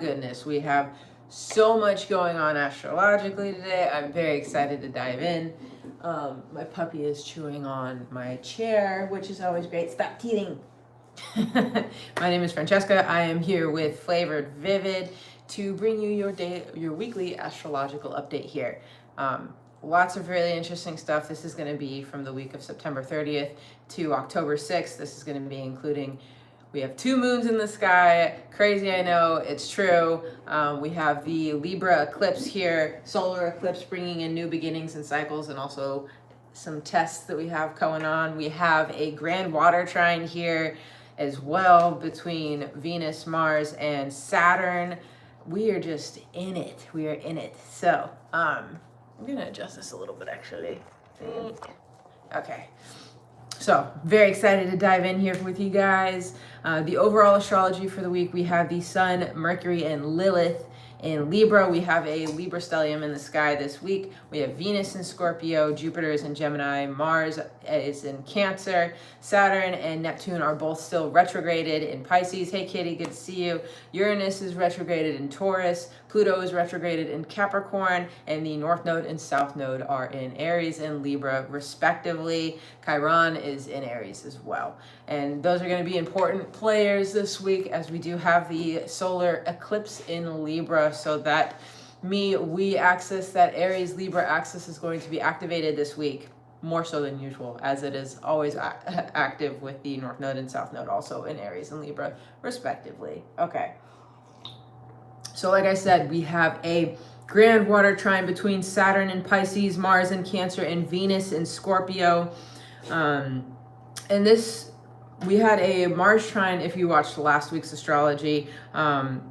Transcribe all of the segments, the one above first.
Goodness, we have so much going on astrologically today. I'm very excited to dive in. My puppy is chewing on my chair, which is always great. Stop teething. My name is Francesca. I am here with FlavoredVivid to bring you your weekly astrological update here. Lots of really interesting stuff. This is going to be from the week of September 30th to October 6th. This is going to be including, we have 2 moons in the sky. Crazy, I know, it's true. We have the Libra eclipse here, solar eclipse bringing in new beginnings and cycles, and also some tests that we have going on. We have a grand water trine here as well between Venus, Mars, and Saturn. We are just in it. We are in it. So, I'm gonna adjust this a little bit actually. Okay. So, very excited to dive in here with you guys. The overall astrology for the week, we have the Sun, Mercury, and Lilith in Libra. We have a Libra stellium in the sky this week. We have Venus in Scorpio, Jupiter is in Gemini, Mars is in Cancer, Saturn and Neptune are both still retrograded in Pisces. Hey Kitty, good to see you. Uranus is retrograded in Taurus, Pluto is retrograded in Capricorn, and the North Node and South Node are in Aries and Libra respectively. Chiron is in Aries as well. And those are going to be important players this week, as we do have the solar eclipse in Libra, so that we axis, that Aries Libra axis is going to be activated this week, more so than usual, as it is always active with the North Node and South Node also in Aries and Libra respectively. Okay. So like I said, we have a grand water trine between Saturn and Pisces, Mars and Cancer, and Venus in Scorpio. And this, we had a Mars trine, if you watched last week's astrology,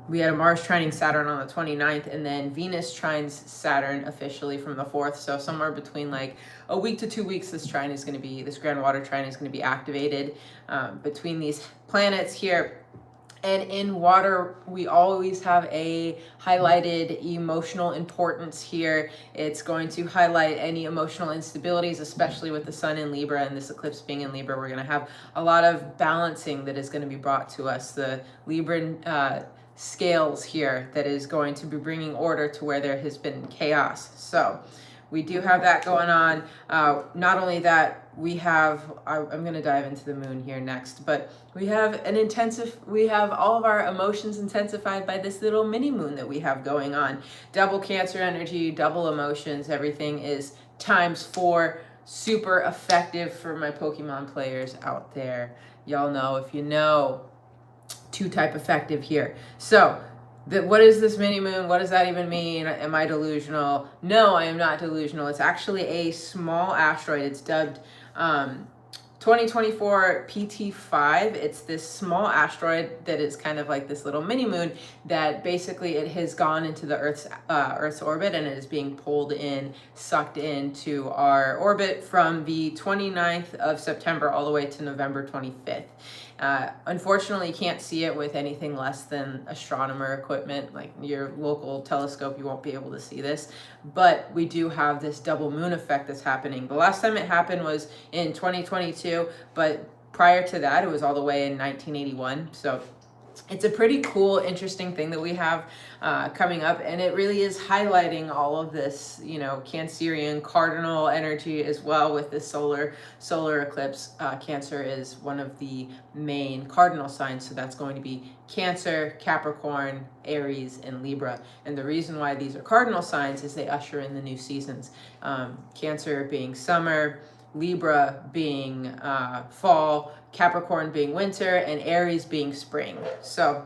we had a Mars trining Saturn on the 29th, and then Venus trines Saturn officially from the 4th. So somewhere between like a week to 2 weeks, this trine is going to be, this grand water trine is going to be activated between these planets here. And in water, we always have a highlighted emotional importance here. It's going to highlight any emotional instabilities, especially with the sun in Libra and this eclipse being in Libra. We're going to have a lot of balancing that is going to be brought to us. The Libran scales here that is going to be bringing order to where there has been chaos. So we do have that going on. Not only that, we have, I'm going to dive into the moon here next, but we have we have all of our emotions intensified by this little mini moon that we have going on. Double Cancer energy, double emotions, everything is ×4, super effective for my Pokemon players out there. Y'all know, if you know, 2-type effective here. So, what is this mini moon? What does that even mean? Am I delusional? No, I am not delusional. It's actually a small asteroid. It's dubbed 2024 PT5. It's this small asteroid that is kind of like this little mini moon that basically it has gone into the Earth's orbit, and it is being pulled in, sucked into our orbit from the 29th of September all the way to November 25th. Unfortunately, you can't see it with anything less than astronomer equipment, like your local telescope. You won't be able to see this, but we do have this double moon effect that's happening. The last time it happened was in 2022, but prior to that, it was all the way in 1981. So it's a pretty cool, interesting thing that we have coming up, and it really is highlighting all of this, you know, Cancerian cardinal energy as well with this solar eclipse. Cancer is one of the main cardinal signs, so that's going to be Cancer, Capricorn, Aries, and Libra. And the reason why these are cardinal signs is they usher in the new seasons. Cancer being summer, Libra being fall, Capricorn being winter, and Aries being spring. So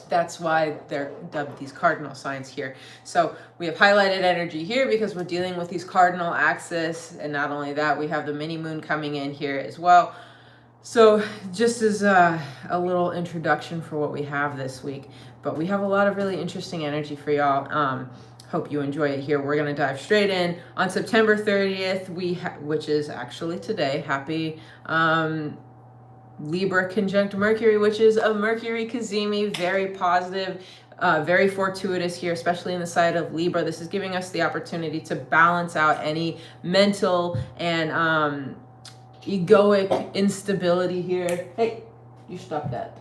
that's why they're dubbed these cardinal signs here. So we have highlighted energy here because we're dealing with these cardinal axis. And not only that, we have the mini moon coming in here as well. So just as a little introduction for what we have this week, but we have a lot of really interesting energy for y'all. Hope you enjoy it here. We're going to dive straight in. On September 30th, which is actually today, happy Libra conjunct Mercury, which is a Mercury kazimi, very positive, very fortuitous here, especially in the side of Libra. This is giving us the opportunity to balance out any mental and egoic instability here. Hey, you stop that.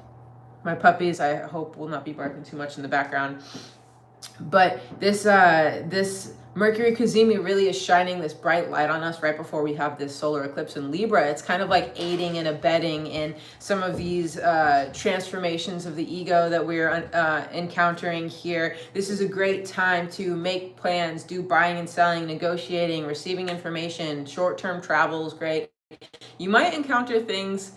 My puppies, I hope, will not be barking too much in the background. But this Mercury kazimi really is shining this bright light on us right before we have this solar eclipse in Libra. It's kind of like aiding and abetting in some of these transformations of the ego that we're encountering here. This is a great time to make plans, do buying and selling, negotiating, receiving information. Short-term travel is great. You might encounter things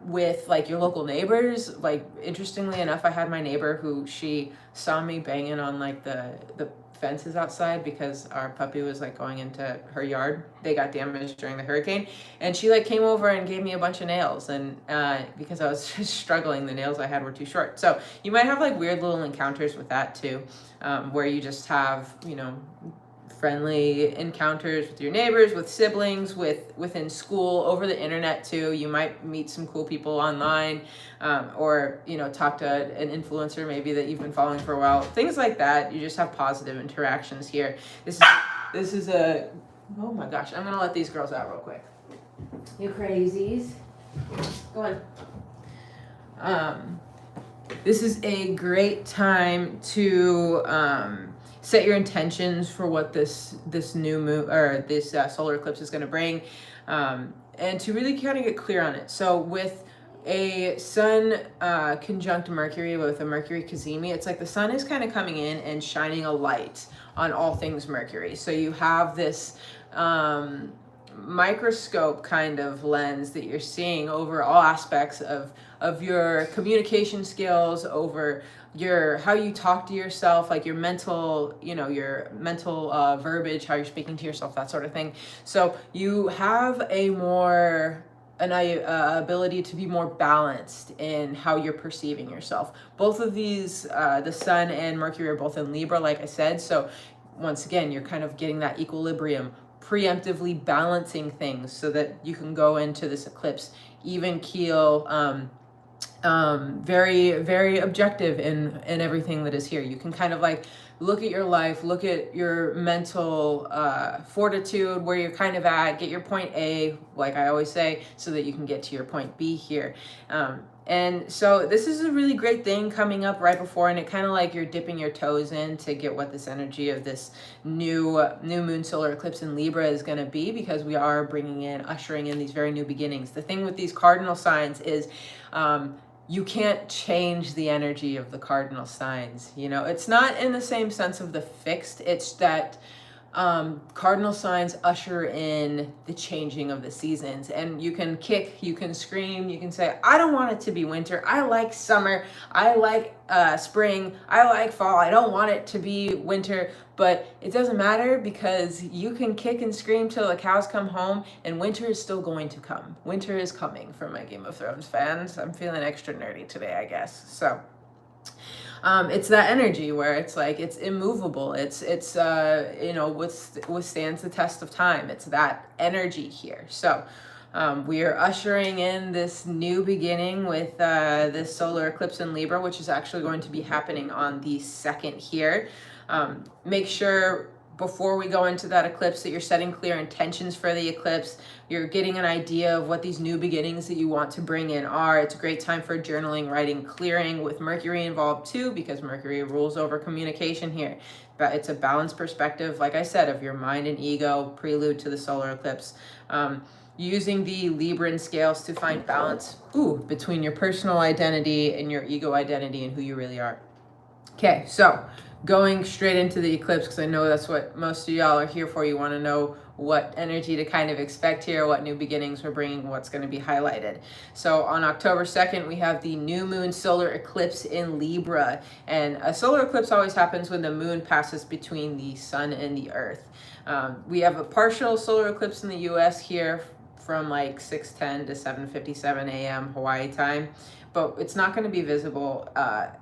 with like your local neighbors. Like, interestingly enough, I had my neighbor who, she saw me banging on like the fences outside because our puppy was like going into her yard. They got damaged during the hurricane, and she like came over and gave me a bunch of nails, and because I was just struggling, the nails I had were too short. So you might have like weird little encounters with that too, where you just have, you know, friendly encounters with your neighbors, with siblings, within school, over the internet too. You might meet some cool people online, or, you know, talk to an influencer maybe that you've been following for a while. Things like that. You just have positive interactions here. This is a, oh my gosh, I'm gonna let these girls out real quick. You crazies. Go on. This is a great time to set your intentions for what this new moon, or this solar eclipse is going to bring, and to really kind of get clear on it. So with a sun conjunct Mercury, with a Mercury kazimi, it's like the sun is kind of coming in and shining a light on all things Mercury. So you have this microscope kind of lens that you're seeing over all aspects of your communication skills, over your, how you talk to yourself, like your mental, you know, your mental verbiage, how you're speaking to yourself, that sort of thing. So you have a more ability to be more balanced in how you're perceiving yourself. Both of these, the sun and Mercury, are both in Libra, like I said. So once again, you're kind of getting that equilibrium, preemptively balancing things so that you can go into this eclipse even keel, very, very objective in everything that is here. You can kind of like look at your life, look at your mental fortitude, where you're kind of at, get your point A, like I always say, so that you can get to your point B here. And so this is a really great thing coming up right before, and it kind of like you're dipping your toes in to get what this energy of this new moon solar eclipse in Libra is going to be, because we are ushering in these very new beginnings. The thing with these cardinal signs is, you can't change the energy of the cardinal signs. You know, it's not in the same sense of the fixed, it's that cardinal signs usher in the changing of the seasons. And you can kick, you can scream, you can say, I don't want it to be winter, I like summer, I like spring, I like fall, I don't want it to be winter. But it doesn't matter, because you can kick and scream till the cows come home, and winter is still going to come. Winter is coming for my Game of Thrones fans. I'm feeling extra nerdy today, I guess. So it's that energy where it's like, it's immovable. It's you know, withstands the test of time. It's that energy here. So we are ushering in this new beginning with this solar eclipse in Libra, which is actually going to be happening on the 2nd here. Make sure before we go into that eclipse that you're setting clear intentions for the eclipse. You're getting an idea of what these new beginnings that you want to bring in are. It's a great time for journaling, writing, clearing, with Mercury involved too, because Mercury rules over communication here. But it's a balanced perspective, like I said, of your mind and ego, prelude to the solar eclipse. Using the Libran scales to find balance between your personal identity and your ego identity and who you really are. Okay, so going straight into the eclipse, because I know that's what most of y'all are here for. You want to know what energy to kind of expect here, what new beginnings we're bringing, what's going to be highlighted. So on October 2nd, we have the new moon solar eclipse in Libra. And a solar eclipse always happens when the moon passes between the sun and the earth. We have a partial solar eclipse in the US here from like 6:10 to 7:57 a.m. Hawaii time. But it's not going to be visible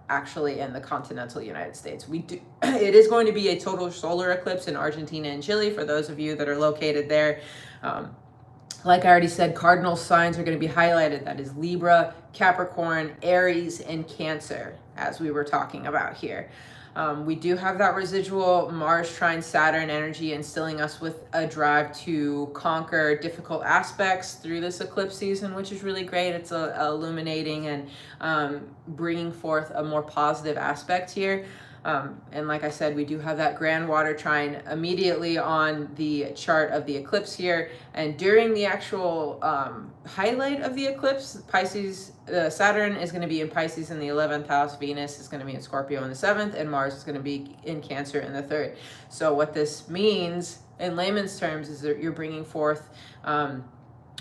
actually in the continental United States. It is going to be a total solar eclipse in Argentina and Chile for those of you that are located there. Like I already said, cardinal signs are going to be highlighted. That is Libra, Capricorn, Aries, and Cancer, as we were talking about here. We do have that residual Mars trine Saturn energy instilling us with a drive to conquer difficult aspects through this eclipse season, which is really great. It's illuminating and bringing forth a more positive aspect here. And like I said, we do have that grand water trine immediately on the chart of the eclipse here. And during the actual highlight of the eclipse, Pisces, Saturn is going to be in Pisces in the 11th house, Venus is going to be in Scorpio in the 7th, and Mars is going to be in Cancer in the 3rd. So what this means in layman's terms is that you're bringing forth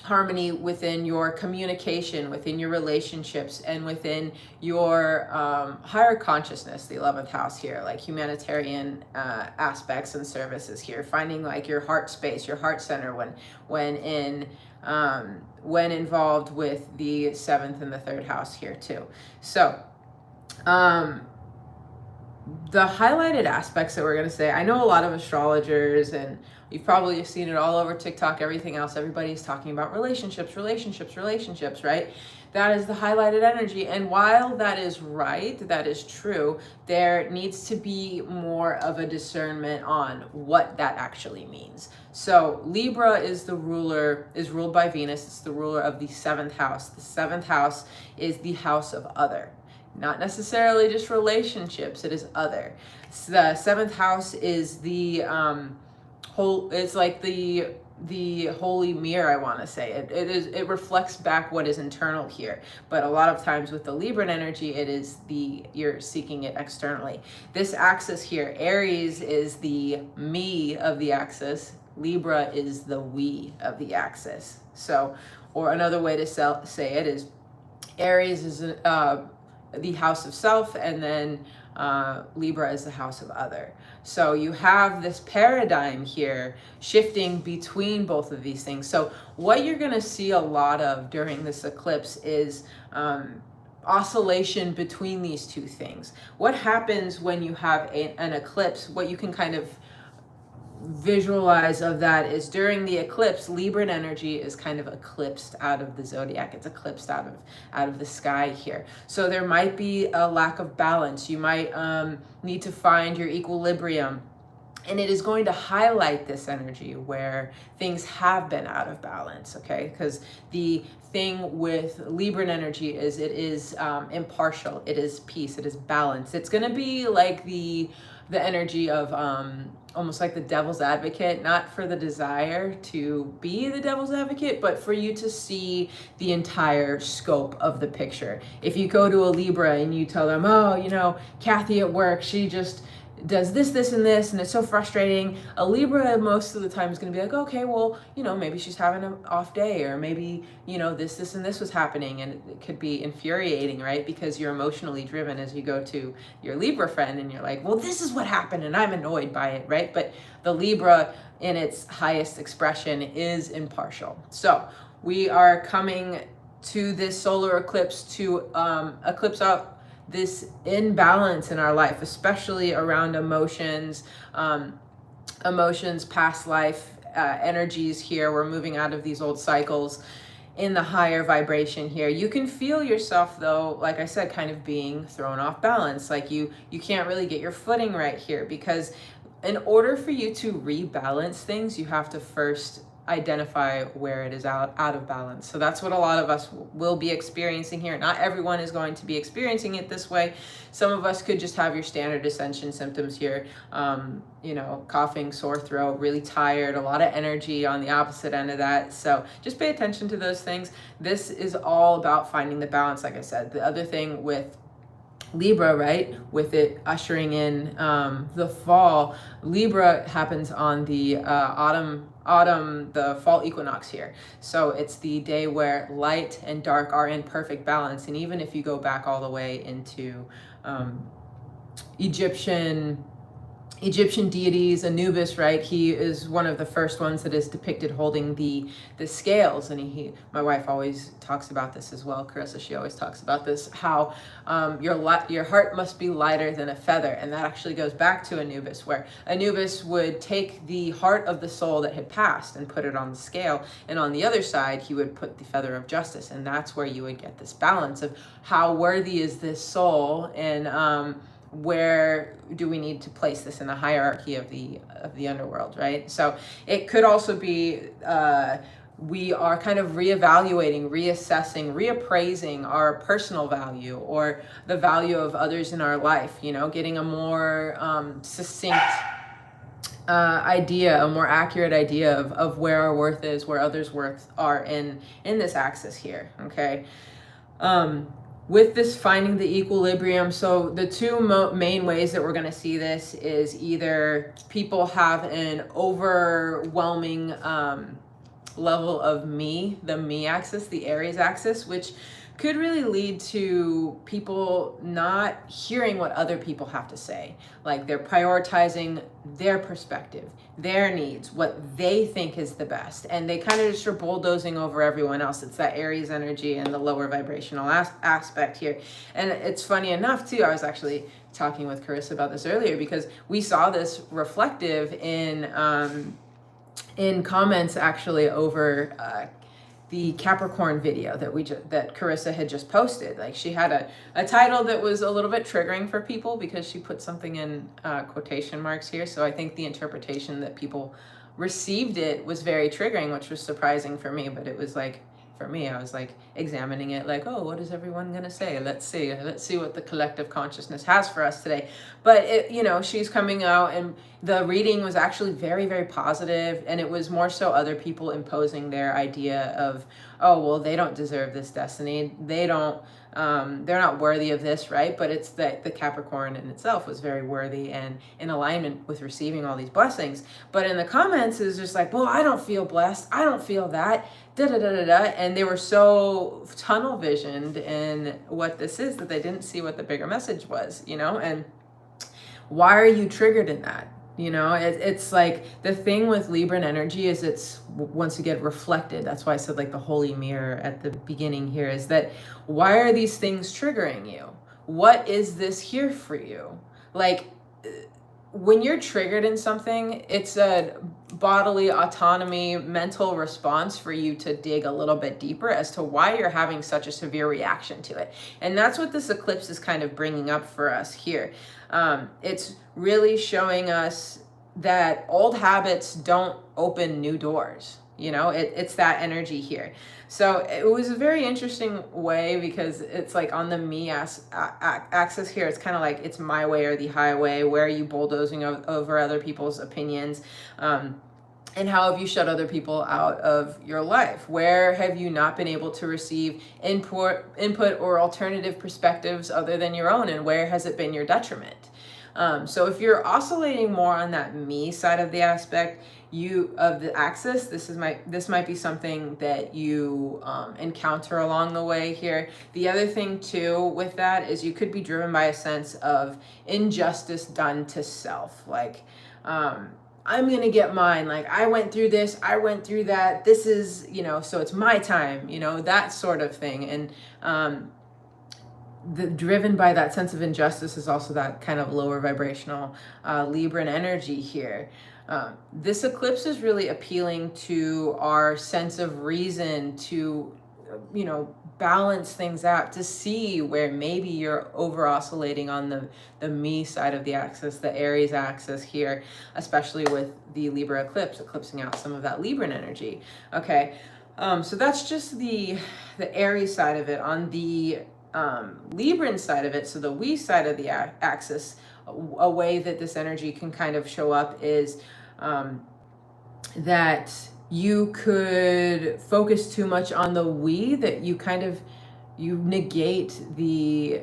harmony within your communication, within your relationships, and within your higher consciousness, the 11th house here, like humanitarian aspects and services here, finding like your heart space, your heart center when involved with the 7th and the 3rd house here too. So the highlighted aspects that we're going to say, I know a lot of astrologers, and you've probably seen it all over TikTok, everything else, everybody's talking about relationships, right? That is the highlighted energy. And while that is right, that is true, there needs to be more of a discernment on what that actually means. So Libra is ruled by Venus. It's the ruler of the 7th house. The 7th house is the house of other. Not necessarily just relationships, it is other. So the 7th house is the it's like the holy mirror, I want to say. It reflects back what is internal here. But a lot of times with the Libran energy, it is you're seeking it externally. This axis here, Aries is the me of the axis. Libra is the we of the axis. So, or another way to say it is Aries is the house of self, and then Libra is the house of other. So you have this paradigm here shifting between both of these things. So what you're going to see a lot of during this eclipse is oscillation between these two things. What happens when you have an eclipse, what you can kind of visualize of that is during the eclipse, Libran energy is kind of eclipsed out of the zodiac. It's eclipsed out of the sky here. So there might be a lack of balance. You might need to find your equilibrium. And it is going to highlight this energy where things have been out of balance, okay? Because the thing with Libran energy is it is impartial. It is peace. It is balance. It's going to be like the energy of almost like the devil's advocate, not for the desire to be the devil's advocate, but for you to see the entire scope of the picture. If you go to a Libra and you tell them, oh, you know, Kathy at work, she just does this, and this, and it's so frustrating. A Libra most of the time is going to be like, okay, well, you know, maybe she's having an off day, or maybe, you know, this, and this was happening, and it could be infuriating, right? Because you're emotionally driven as you go to your Libra friend, and you're like, well, this is what happened, and I'm annoyed by it, right? But the Libra in its highest expression is impartial. So we are coming to this solar eclipse to eclipse out this imbalance in our life, especially around emotions, past life energies here. We're moving out of these old cycles in the higher vibration here. You can feel yourself though, like I said, kind of being thrown off balance. Like you can't really get your footing right here, because in order for you to rebalance things, you have to first identify where it is out of balance. So that's what a lot of us will be experiencing here. Not everyone is going to be experiencing it this way. Some of us could just have your standard ascension symptoms here, you know, coughing, sore throat, really tired, a lot of energy on the opposite end of that. So just pay attention to those things. This is all about finding the balance, like I said. The other thing with Libra, right, with it ushering in the fall, Libra happens on the the fall equinox here. So it's the day where light and dark are in perfect balance. And even if you go back all the way into Egyptian Egyptian deities, Anubis, right? He is one of the first ones that is depicted holding the scales, and my wife always talks about this as well. Carissa, she always talks about this, how your heart must be lighter than a feather, and that actually goes back to Anubis, where Anubis would take the heart of the soul that had passed and put it on the scale, and on the other side he would put the feather of justice, and that's where you would get this balance of how worthy is this soul, and where do we need to place this in the hierarchy of the underworld, right? So it could also be we are kind of reevaluating, reassessing, reappraising our personal value or the value of others in our life, you know, getting a more succinct idea, a more accurate idea of where our worth is, where others' worth are in this axis here, okay? With this finding the equilibrium, so the two main ways that we're going to see this is either people have an overwhelming level of me, the me axis, the Aries axis, which could really lead to people not hearing what other people have to say. Like they're prioritizing their perspective, their needs, what they think is the best. And they kind of just are bulldozing over everyone else. It's that Aries energy and the lower vibrational aspect here. And it's funny enough too, I was actually talking with Carissa about this earlier because we saw this reflective in comments actually over the Capricorn video that Carissa had just posted. Like she had a title that was a little bit triggering for people because she put something in quotation marks here. So I think the interpretation that people received it was very triggering, which was surprising for me. But it was like, for me, I was like examining it like, oh, what is everyone gonna say? Let's see what the collective consciousness has for us today. But it, you know, she's coming out and the reading was actually very, very positive, and it was more so other people imposing their idea of, oh, well, they don't deserve this destiny. They don't, they're not worthy of this, right? But it's that the Capricorn in itself was very worthy and in alignment with receiving all these blessings. But in the comments is just like, well, I don't feel blessed. I don't feel that. Da da da da da. And they were so tunnel visioned in what this is that they didn't see what the bigger message was, you know? And why are you triggered in that? You know, it's like the thing with Libran energy is it's once you get reflected. That's why I said like the holy mirror at the beginning here is that why are these things triggering you? What is this here for you? Like when you're triggered in something, it's a bodily autonomy, mental response for you to dig a little bit deeper as to why you're having such a severe reaction to it. And that's what this eclipse is kind of bringing up for us here. It's really showing us that old habits don't open new doors. You know, it's that energy here. So it was a very interesting way because it's like on the me axis here, it's kind of like it's my way or the highway. Where are you bulldozing over other people's opinions? And how have you shut other people out of your life? Where have you not been able to receive input or alternative perspectives other than your own? And where has it been your detriment? So if you're oscillating more on that me side of the aspect, of the axis, this might be something that you encounter along the way here. The other thing too with that is you could be driven by a sense of injustice done to self. Like, I'm gonna get mine. Like I went through this, I went through that. This is, you know, so it's my time, you know, that sort of thing. And driven by that sense of injustice is also that kind of lower vibrational Libran energy here. This eclipse is really appealing to our sense of reason to, you know, balance things out, to see where maybe you're over oscillating on the me side of the axis, the Aries axis here, especially with the Libra eclipse, eclipsing out some of that Libran energy. Okay, so that's just the Aries side of it. On the Libran side of it, so the we side of the axis, a way that this energy can kind of show up is that you could focus too much on the we, that you negate the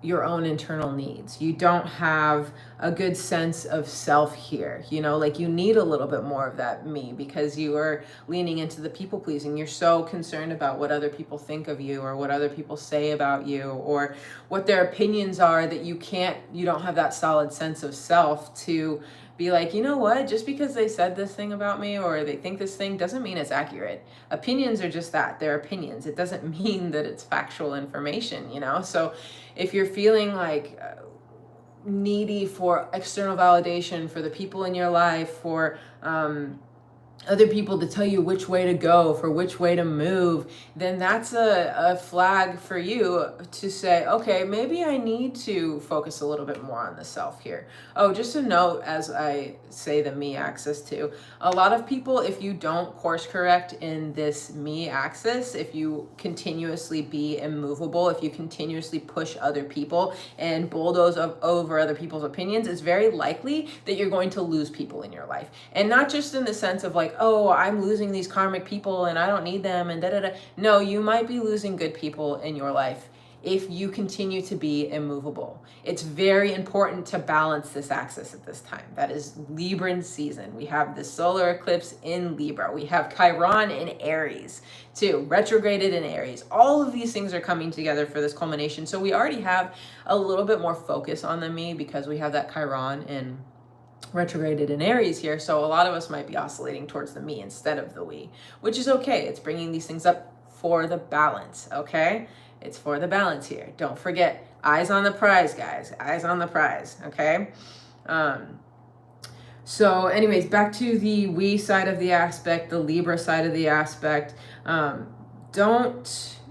your own internal needs. You don't have a good sense of self here. You know, like you need a little bit more of that me because you are leaning into the people pleasing. You're so concerned about what other people think of you or what other people say about you or what their opinions are that you don't have that solid sense of self to be like, you know what, just because they said this thing about me or they think this thing doesn't mean it's accurate. Opinions are just that, they're opinions. It doesn't mean that it's factual information, you know? So if you're feeling like needy for external validation, for the people in your life, for other people to tell you which way to go, for which way to move, then that's a flag for you to say, okay, maybe I need to focus a little bit more on the self here. Oh, just a note as I say the me axis too. A lot of people, if you don't course correct in this me axis, if you continuously be immovable, if you continuously push other people and bulldoze over other people's opinions, it's very likely that you're going to lose people in your life. And not just in the sense of like, oh, I'm losing these karmic people and I don't need them and da-da-da. No, you might be losing good people in your life if you continue to be immovable. It's very important to balance this axis at this time. That is Libran season. We have the solar eclipse in Libra. We have Chiron in Aries too, retrograded in Aries. All of these things are coming together for this culmination. So we already have a little bit more focus on the me because we have that Chiron in retrograded in Aries here. So a lot of us might be oscillating towards the me instead of the we, which is okay. It's bringing these things up for the balance, okay? It's for the balance here. Don't forget, eyes on the prize, guys. Eyes on the prize, okay? So anyways, back to the we side of the aspect, the Libra side of the aspect.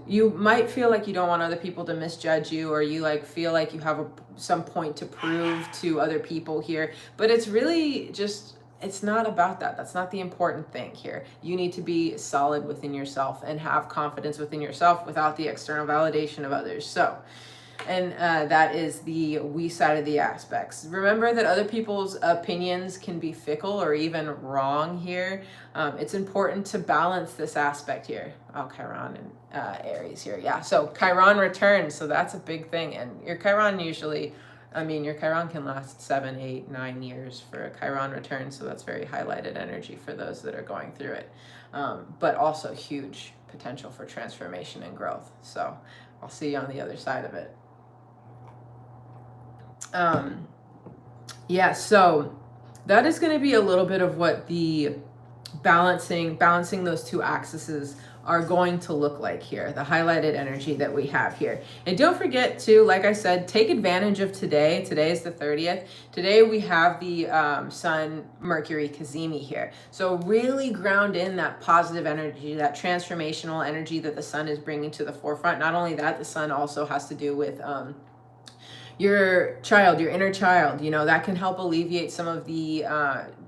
You might feel like you don't want other people to misjudge you, or you like feel like you have some point to prove to other people here, but it's really just, it's not about that. That's not the important thing here. You need to be solid within yourself and have confidence within yourself without the external validation of others. So, and that is the we side of the aspects. Remember that other people's opinions can be fickle or even wrong here. It's important to balance this aspect here. Oh, Chiron and Aries here. Yeah, so Chiron returns, so that's a big thing. And your Chiron usually, your Chiron can last 7, 8, 9 years for a Chiron return, so that's very highlighted energy for those that are going through it. But also huge potential for transformation and growth. So I'll see you on the other side of it. Yeah, so that is going to be a little bit of what the balancing those two axes are going to look like here, the highlighted energy that we have here. And don't forget to, like I said, take advantage of today. Today is the 30th. Today we have the Sun Mercury kazimi here. So really ground in that positive energy, that transformational energy that the sun is bringing to the forefront. Not only that, the sun also has to do with your child, your inner child, that can help alleviate some of the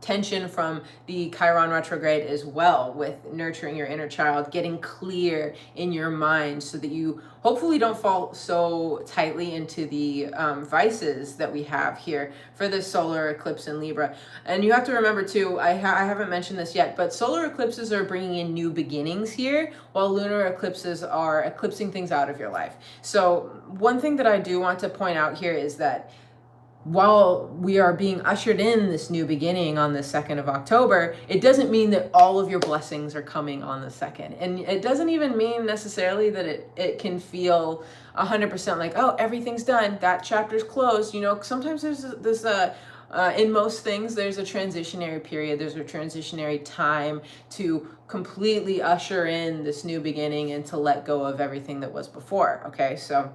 tension from the Chiron retrograde as well, with nurturing your inner child, getting clear in your mind so that you hopefully don't fall so tightly into the vices that we have here for this solar eclipse in Libra. And you have to remember too, I haven't mentioned this yet, but solar eclipses are bringing in new beginnings here, while lunar eclipses are eclipsing things out of your life. So one thing that I do want to point out here is that while we are being ushered in this new beginning on the 2nd of October, it doesn't mean that all of your blessings are coming on the 2nd. And it doesn't even mean necessarily that it can feel 100% like, oh, everything's done, that chapter's closed. Sometimes there's this, in most things, there's a transitionary period, there's a transitionary time to completely usher in this new beginning and to let go of everything that was before, okay? So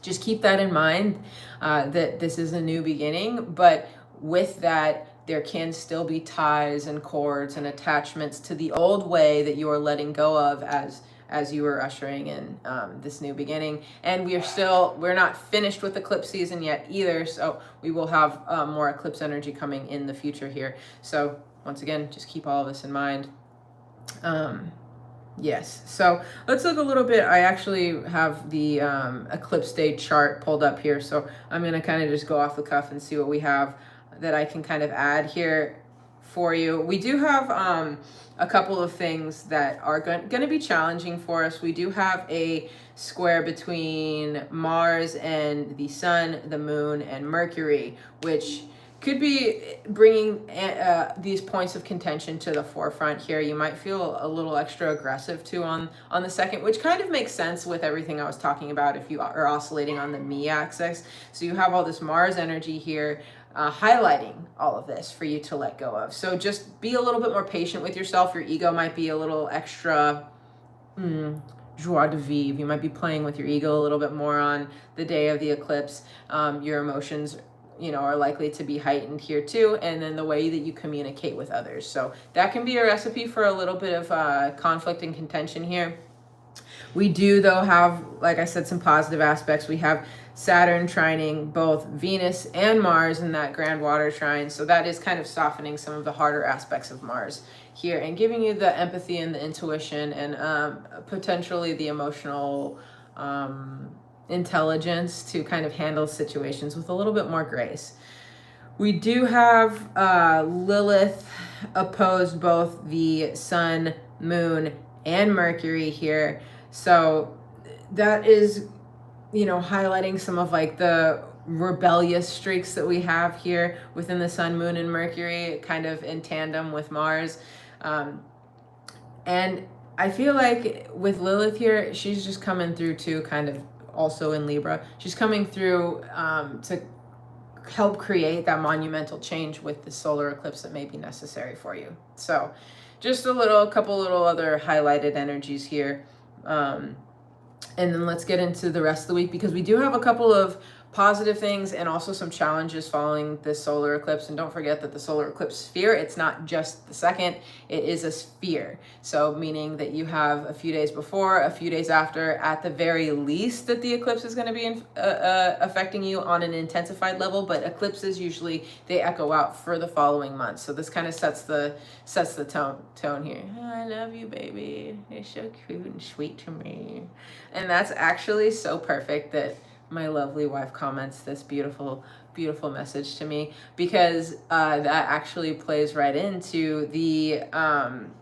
just keep that in mind, that this is a new beginning, but with that, there can still be ties and cords and attachments to the old way that you are letting go of as you are ushering in this new beginning. And we're not finished with eclipse season yet either, so we will have more eclipse energy coming in the future here. So once again, just keep all of this in mind. Yes, so let's look a little bit. I actually have the eclipse day chart pulled up here, so I'm going to kind of just go off the cuff and see what we have that I can kind of add here for you. We do have a couple of things that are going to be challenging for us. We do have a square between Mars and the Sun, the Moon, and Mercury, which could be bringing these points of contention to the forefront here. You might feel a little extra aggressive too on the second, which kind of makes sense with everything I was talking about if you are oscillating on the me axis. So you have all this Mars energy here highlighting all of this for you to let go of. So just be a little bit more patient with yourself. Your ego might be a little extra joie de vivre. You might be playing with your ego a little bit more on the day of the eclipse. Your emotions, you know, are likely to be heightened here too, and then the way that you communicate with others. So that can be a recipe for a little bit of conflict and contention here. We do, though, have, like I said, some positive aspects. We have Saturn trining both Venus and Mars in that grand water trine. So that is kind of softening some of the harder aspects of Mars here and giving you the empathy and the intuition and potentially the emotional intelligence to kind of handle situations with a little bit more grace. We do have Lilith opposed both the Sun, Moon, and Mercury here. So that is, you know, highlighting some of like the rebellious streaks that we have here within the Sun, Moon, and Mercury, kind of in tandem with Mars. And I feel like with Lilith here, she's just coming through too, kind of also in Libra. She's coming through to help create that monumental change with the solar eclipse that may be necessary for you. So just a couple little other highlighted energies here. And then let's get into the rest of the week, because we do have a couple of positive things and also some challenges following this solar eclipse. And don't forget that the solar eclipse sphere, it's not just the second, it is a sphere. So meaning that you have a few days before, a few days after, at the very least, that the eclipse is going to be affecting you on an intensified level. But eclipses usually, they echo out for the following months. So this kind of sets the tone here. Oh, I love you, baby. You're so cute and sweet to me. And that's actually so perfect that my lovely wife comments this beautiful message to me, because that actually plays right into the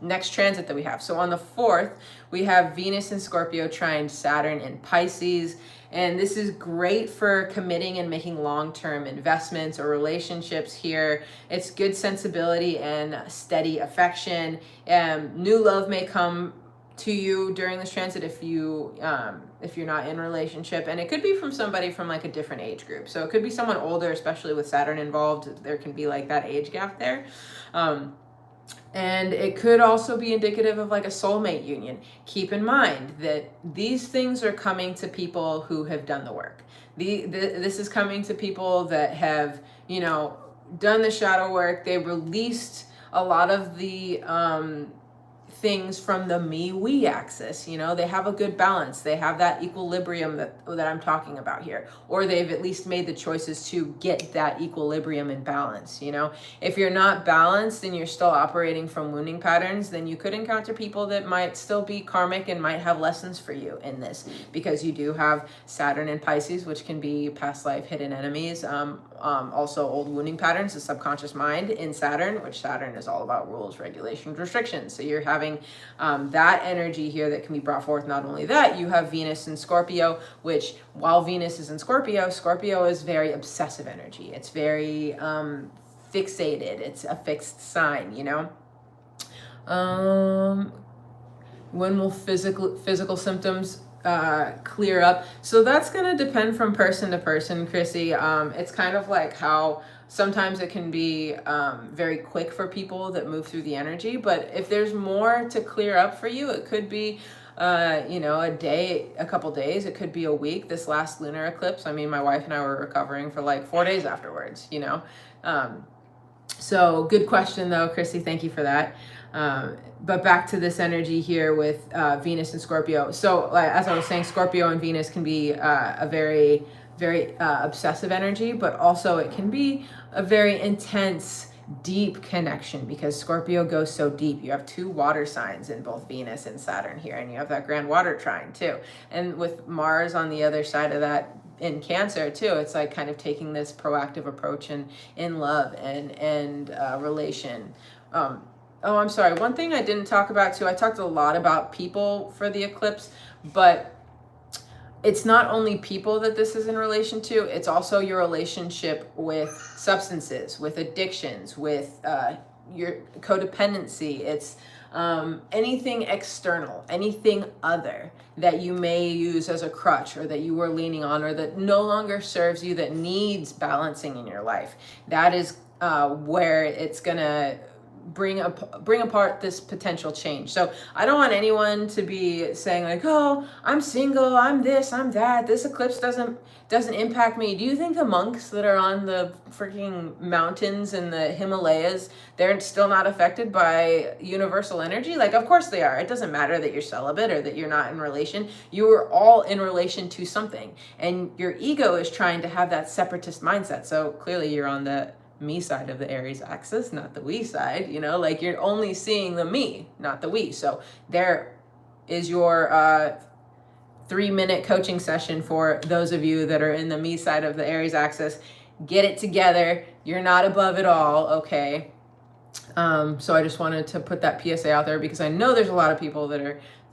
next transit that we have. So on the 4th, we have Venus in Scorpio trine Saturn in Pisces. And this is great for committing and making long-term investments or relationships here. It's good sensibility and steady affection. New love may come to you during this transit if you're not in a relationship, and it could be from somebody from like a different age group. So it could be someone older, especially with Saturn involved. There can be like that age gap there. And it could also be indicative of like a soulmate union. Keep in mind that these things are coming to people who have done the work. This is coming to people that have, you know, done the shadow work. They released a lot of the things from the me-we axis. You know, they have a good balance. They have that equilibrium that I'm talking about here, or they've at least made the choices to get that equilibrium and balance. You know, if you're not balanced and you're still operating from wounding patterns, then you could encounter people that might still be karmic and might have lessons for you in this, because you do have Saturn in Pisces, which can be past life hidden enemies. Also old wounding patterns, the subconscious mind in Saturn, which Saturn is all about rules, regulations, restrictions. So you're having that energy here that can be brought forth. Not only that, you have Venus in Scorpio, which while Venus is in Scorpio, Scorpio is very obsessive energy. It's very fixated. It's a fixed sign, you know. When will physical symptoms clear up? So that's going to depend from person to person, Chrissy. It's kind of like how sometimes it can be very quick for people that move through the energy, but if there's more to clear up for you, it could be you know, a day, a couple days, it could be a week. This last lunar eclipse, I mean, my wife and I were recovering for like 4 days afterwards, you know. So good question though, Chrissy, thank you for that. But back to this energy here with Venus and Scorpio. So as I was saying, Scorpio and Venus can be a very obsessive energy, but also it can be a very intense, deep connection, because Scorpio goes so deep. You have 2 water signs in both Venus and Saturn here, and you have that grand water trine too. And with Mars on the other side of that in Cancer too. It's like kind of taking this proactive approach in love and relation. Oh, I'm sorry. One thing I didn't talk about too, I talked a lot about people for the eclipse, but it's not only people that this is in relation to, it's also your relationship with substances, with addictions, with your codependency. It's anything external, anything other that you may use as a crutch or that you were leaning on or that no longer serves you, that needs balancing in your life. That is where it's gonna bring apart this potential change. So I don't want anyone to be saying like, oh, I'm single, I'm this, I'm that, this eclipse doesn't impact me. Do you think the monks that are on the freaking mountains in the Himalayas, they're still not affected by universal energy? Like, of course they are. It doesn't matter that you're celibate or that you're not in relation. You are all in relation to something, and your ego is trying to have that separatist mindset. So clearly you're on the me side of the Aries axis, not the we side, you know, like you're only seeing the me, not the we. So there is your 3-minute coaching session for those of you that are in the me side of the Aries axis. Get it together. You're not above it all, okay? So I just wanted to put that PSA out there because I know there's a lot of people that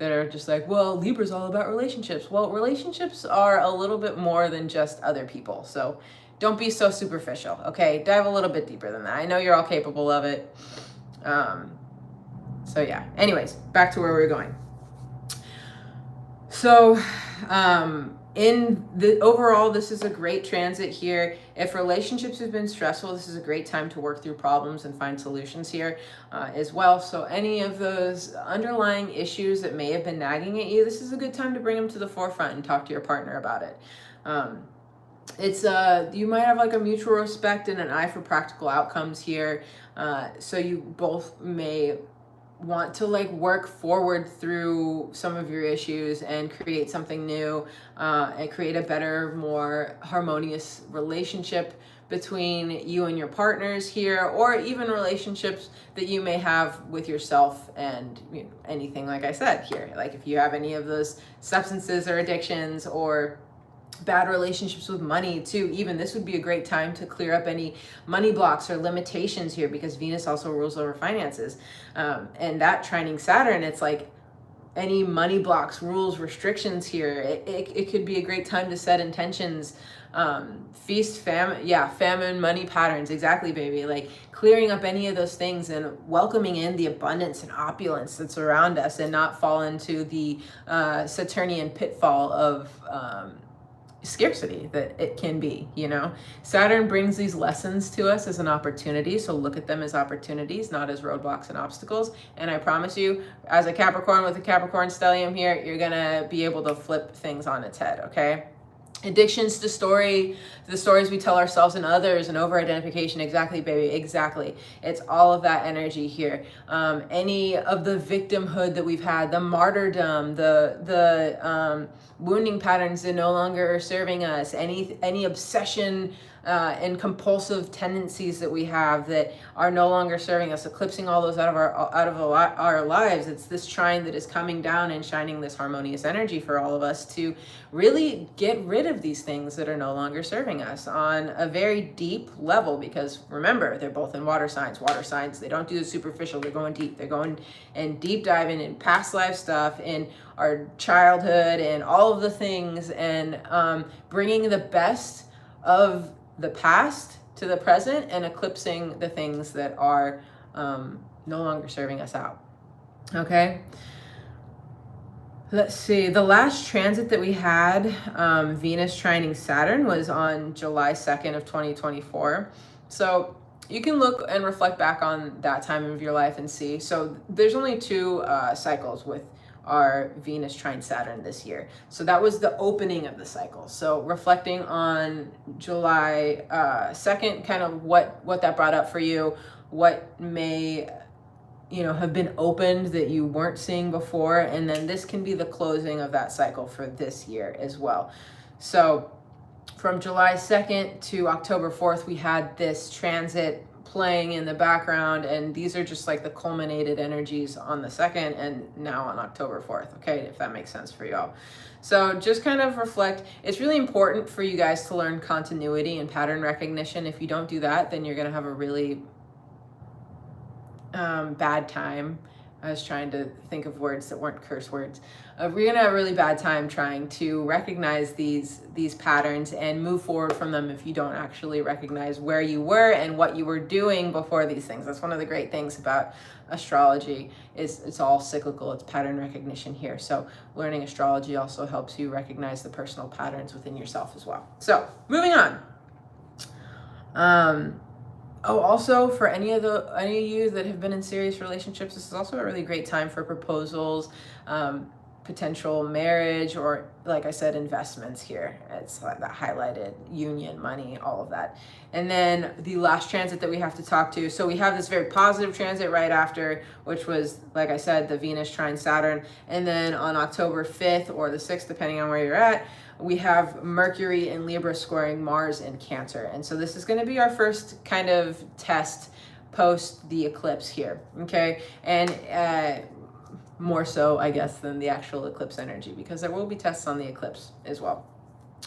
are just like, well, Libra's all about relationships. Well, relationships are a little bit more than just other people. So don't be so superficial, okay? Dive a little bit deeper than that. I know you're all capable of it. So yeah, anyways, back to where we were going. So in the overall, this is a great transit here. If relationships have been stressful, this is a great time to work through problems and find solutions here as well. So any of those underlying issues that may have been nagging at you, this is a good time to bring them to the forefront and talk to your partner about it. It's you might have like a mutual respect and an eye for practical outcomes here. So you both may want to like work forward through some of your issues and create something new and create a better, more harmonious relationship between you and your partners here, or even relationships that you may have with yourself and, you know, anything like I said here. Like if you have any of those substances or addictions or bad relationships with money too, even this would be a great time to clear up any money blocks or limitations here, because Venus also rules over finances. And that trining Saturn, it's like any money blocks, rules, restrictions here. It could be a great time to set intentions. Feast, famine, money patterns. Exactly, baby. Like clearing up any of those things and welcoming in the abundance and opulence that's around us, and not fall into the Saturnian pitfall of scarcity that it can be, you know. Saturn brings these lessons to us as an opportunity, so look at them as opportunities, not as roadblocks and obstacles. And I promise you, as a Capricorn with a Capricorn stellium here, you're gonna be able to flip things on its head, okay? Addictions to the stories we tell ourselves and others, and over-identification. Exactly, baby, exactly. It's all of that energy here. Any of the victimhood that we've had, the martyrdom, the wounding patterns that no longer are serving us, any obsession and compulsive tendencies that we have that are no longer serving us, eclipsing all those out of our lives. It's this trine that is coming down and shining this harmonious energy for all of us to really get rid of these things that are no longer serving us on a very deep level. Because remember, they're both in water signs. Water signs, they don't do the superficial, they're going deep. They're going and deep diving in past life stuff, in our childhood, and all of the things, and bringing the best of the past to the present and eclipsing the things that are no longer serving us out. Okay. Let's see. The last transit that we had, Venus trining Saturn, was on July 2nd of 2024. So you can look and reflect back on that time of your life and see. So there's only 2 cycles with our Venus trine Saturn this year. So that was the opening of the cycle. So reflecting on July 2nd, kind of what that brought up for you, what may, you know, have been opened that you weren't seeing before. And then this can be the closing of that cycle for this year as well. So from July 2nd to October 4th, we had this transit playing in the background, and these are just like the culminated energies on the 2nd and now on October 4th, okay, if that makes sense for y'all. So just kind of reflect. It's really important for you guys to learn continuity and pattern recognition. If you don't do that, then you're going to have a really bad time. I was trying to think of words that weren't curse words. We're gonna have a really bad time trying to recognize these patterns and move forward from them if you don't actually recognize where you were and what you were doing before these things. That's one of the great things about astrology, is it's all cyclical. It's pattern recognition here. So learning astrology also helps you recognize the personal patterns within yourself as well. So moving on. Oh, also for any of you that have been in serious relationships, this is also a really great time for proposals, potential marriage, or like I said, investments here. It's like that highlighted union, money, all of that. And then the last transit that we have to talk to. So we have this very positive transit right after, which was, like I said, the Venus trine Saturn. And then on October 5th or the 6th, depending on where you're at, we have Mercury in Libra squaring Mars in Cancer. And so this is going to be our first kind of test post the eclipse here, okay? And more so, I guess, than the actual eclipse energy, because there will be tests on the eclipse as well.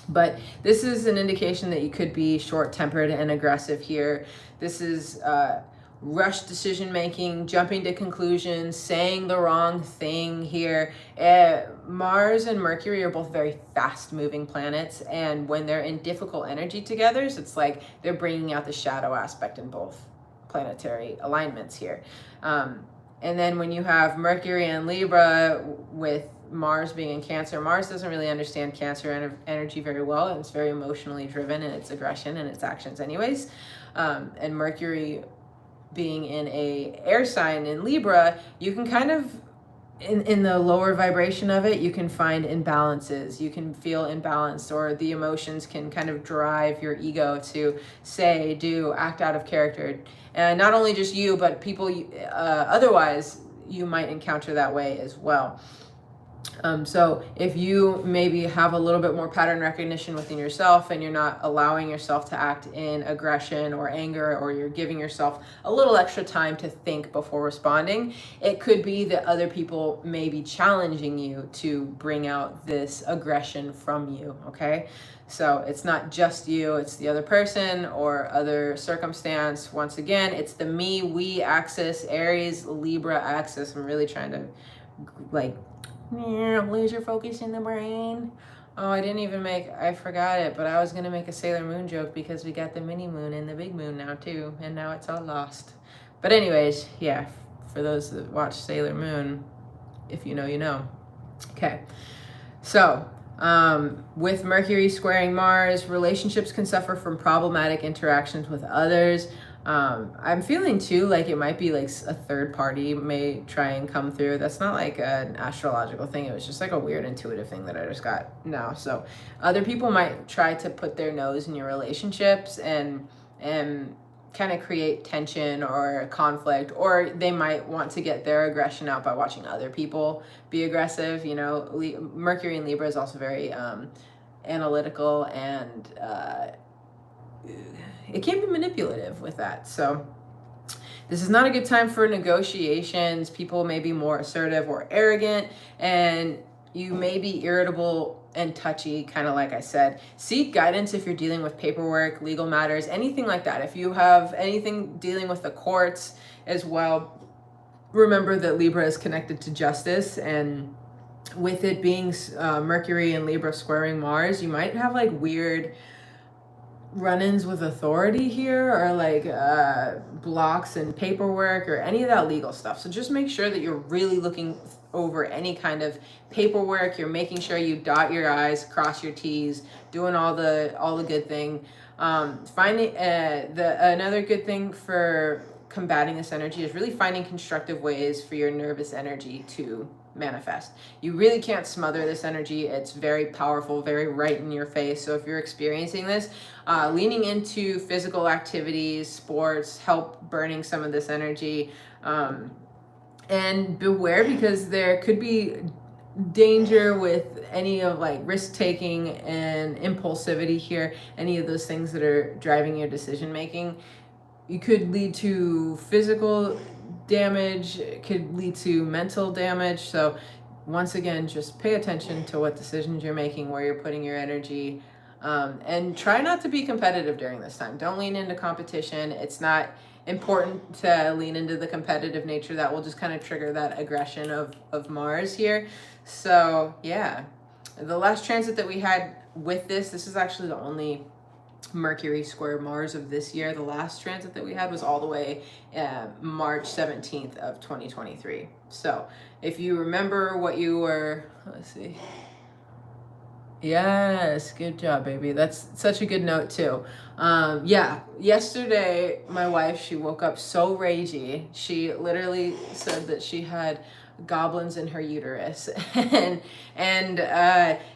But this is an indication that you could be short-tempered and aggressive here. This is rushed decision making, jumping to conclusions, saying the wrong thing here. Mars and Mercury are both very fast moving planets, and when they're in difficult energy together, so it's like they're bringing out the shadow aspect in both planetary alignments here. And then when you have Mercury and Libra with Mars being in Cancer, Mars doesn't really understand Cancer energy very well, and it's very emotionally driven in its aggression and its actions anyways. And Mercury being in a air sign in Libra, you can kind of, in the lower vibration of it, you can find imbalances. You can feel imbalanced, or the emotions can kind of drive your ego to say, do, act out of character. And not only just you, but people otherwise you might encounter that way as well. So if you maybe have a little bit more pattern recognition within yourself, and you're not allowing yourself to act in aggression or anger, or you're giving yourself a little extra time to think before responding, it could be that other people may be challenging you to bring out this aggression from you, okay? So it's not just you, it's the other person or other circumstance. Once again, it's the me, we axis, Aries, Libra axis. I'm really trying to like lose your focus in the brain. Oh, I forgot it, but I was going to make a Sailor Moon joke because we got the mini moon and the big moon now too, and now it's all lost. But anyways, yeah, for those that watch Sailor Moon, if you know, you know. Okay, so with Mercury squaring Mars, relationships can suffer from problematic interactions with others. I'm feeling too like it might be like a third party may try and come through. That's not like an astrological thing. It was just like a weird intuitive thing that I just got now. So other people might try to put their nose in your relationships and kind of create tension or conflict, or they might want to get their aggression out by watching other people be aggressive. You know, Mercury in Libra is also very analytical, and it can be manipulative with that. So this is not a good time for negotiations. People may be more assertive or arrogant, and you may be irritable and touchy, kind of like I said. Seek guidance if you're dealing with paperwork, legal matters, anything like that. If you have anything dealing with the courts as well, remember that Libra is connected to justice, and with it being Mercury and Libra squaring Mars, you might have like weird run-ins with authority here, or like blocks and paperwork or any of that legal stuff. So just make sure that you're really looking over any kind of paperwork. You're making sure you dot your I's, cross your T's, doing all the good thing. Finding another good thing for combating this energy is really finding constructive ways for your nervous energy to manifest. You really can't smother this energy. It's very powerful, very right in your face. So if you're experiencing this, leaning into physical activities, sports, help burning some of this energy. And beware, because there could be danger with any of like risk taking and impulsivity here, any of those things that are driving your decision making. it could lead to physical damage, it could lead to mental damage. So once again, just pay attention to what decisions you're making, where you're putting your energy, and try not to be competitive during this time. Don't lean into competition. It's not important to lean into the competitive nature. That will just kind of trigger that aggression of Mars here. So yeah, the last transit that we had with this is actually the only Mercury square Mars of this year. The last transit that we had was all the way March 17th of 2023. So if you remember what you were, let's see. Yes, good job, baby. That's such a good note too. Yeah, yesterday my wife, she woke up so ragey. She literally said that she had goblins in her uterus, and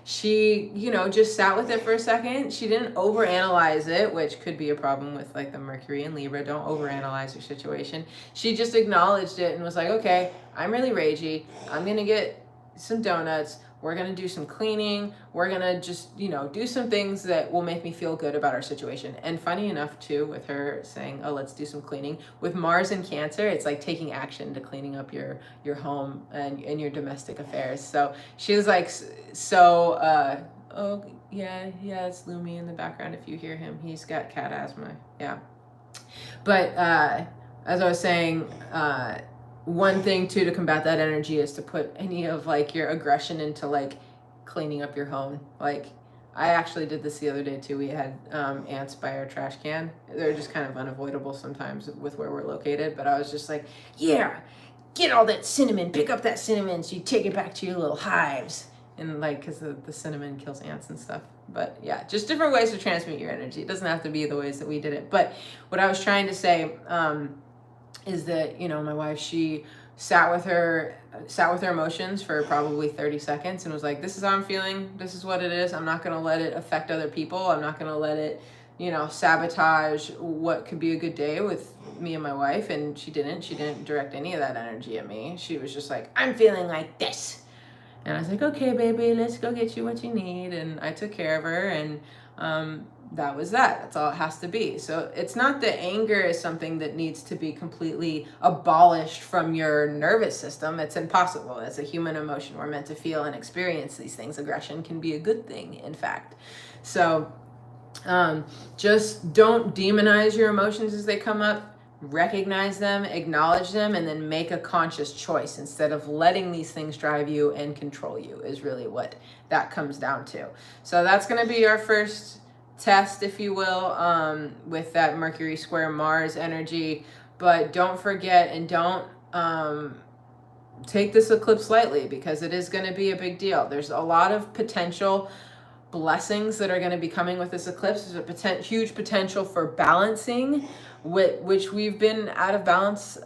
she, you know, just sat with it for a second. She didn't overanalyze it, which could be a problem with like the Mercury and Libra. Don't overanalyze your situation. She just acknowledged it and was like, okay, I'm really ragey. I'm gonna get some donuts. We're going to do some cleaning. We're going to just, you know, do some things that will make me feel good about our situation. And funny enough, too, with her saying, oh, let's do some cleaning. With Mars in Cancer, it's like taking action to cleaning up your home and your domestic affairs. So she was like, oh, yeah, it's Lumi in the background if you hear him. He's got cat asthma. Yeah. But as I was saying, one thing too to combat that energy is to put any of like your aggression into like cleaning up your home. Like I actually did this the other day too. We had ants by our trash can. They're just kind of unavoidable sometimes with where we're located, but I was just like, yeah, get all that cinnamon, pick up that cinnamon so you take it back to your little hives. And like, because the cinnamon kills ants and stuff. But yeah, just different ways to transmute your energy. It doesn't have to be the ways that we did it. But what I was trying to say is that, you know, my wife, she sat with her emotions for probably 30 seconds and was like, this is how I'm feeling. This is what it is. I'm not going to let it affect other people. I'm not going to let it, you know, sabotage what could be a good day with me and my wife. And she didn't direct any of that energy at me. She was just like, I'm feeling like this. And I was like, okay, baby, let's go get you what you need. And I took care of her, and that was that. That's all it has to be. So it's not that anger is something that needs to be completely abolished from your nervous system. It's impossible. It's a human emotion. We're meant to feel and experience these things. Aggression can be a good thing, in fact. So just don't demonize your emotions as they come up. Recognize them, acknowledge them, and then make a conscious choice instead of letting these things drive you and control you is really what that comes down to. So that's going to be our first test, if you will, with that Mercury square Mars energy. But don't forget and don't take this eclipse lightly, because it is going to be a big deal. There's a lot of potential blessings that are going to be coming with this eclipse. There's a huge potential for balancing, which we've been out of balance.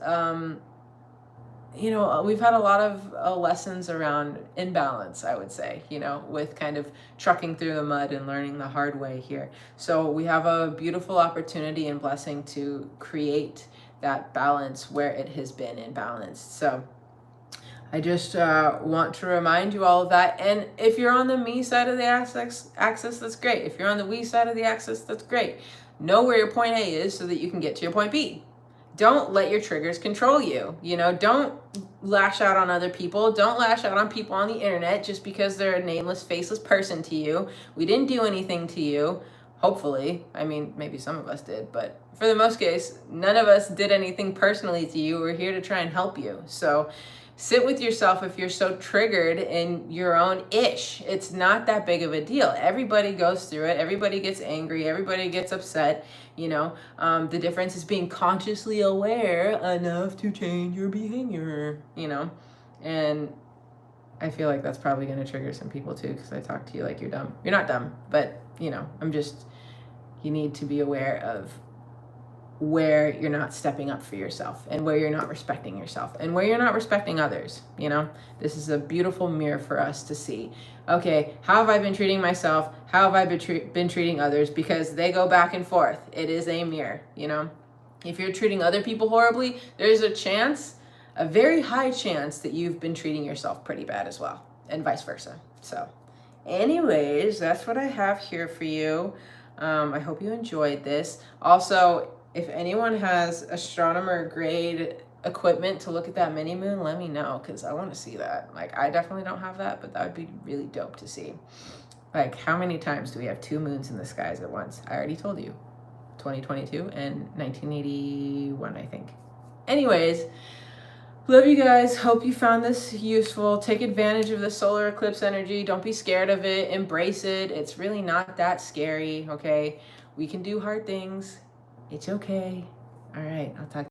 You know, we've had a lot of lessons around imbalance, I would say, you know, with kind of trucking through the mud and learning the hard way here. So we have a beautiful opportunity and blessing to create that balance where it has been imbalanced. So I just want to remind you all of that. And if you're on the me side of the axis, that's great. If you're on the we side of the axis, that's great. Know where your point A is so that you can get to your point B. Don't let your triggers control you. You know, don't lash out on other people. Don't lash out on people on the internet just because they're a nameless, faceless person to you. We didn't do anything to you. Hopefully. I mean, maybe some of us did, but for the most case, none of us did anything personally to you. We're here to try and help you. So sit with yourself if you're so triggered in your own ish. It's not that big of a deal. Everybody goes through it. Everybody gets angry. Everybody gets upset. You know, the difference is being consciously aware enough to change your behavior, you know, and I feel like that's probably going to trigger some people too, because I talk to you like you're dumb. You're not dumb, but you know, you need to be aware of where you're not stepping up for yourself and where you're not respecting yourself and where you're not respecting others. You know, this is a beautiful mirror for us to see. Okay, how have I been treating myself? How have I been treating others? Because they go back and forth. It is a mirror, you know. If you're treating other people horribly, there's a very high chance that you've been treating yourself pretty bad as well, and vice versa. So anyways, that's what I have here for you. I hope you enjoyed this. Also, If anyone has astronomer grade equipment to look at that mini moon, let me know, because I want to see that. Like, I definitely don't have that, but that would be really dope to see. Like, how many times do we have 2 moons in the skies at once? I already told you. 2022 and 1981, I think. Anyways, love you guys. Hope you found this useful. Take advantage of the solar eclipse energy. Don't be scared of it. Embrace it. It's really not that scary, okay? We can do hard things. It's okay. All right, I'll talk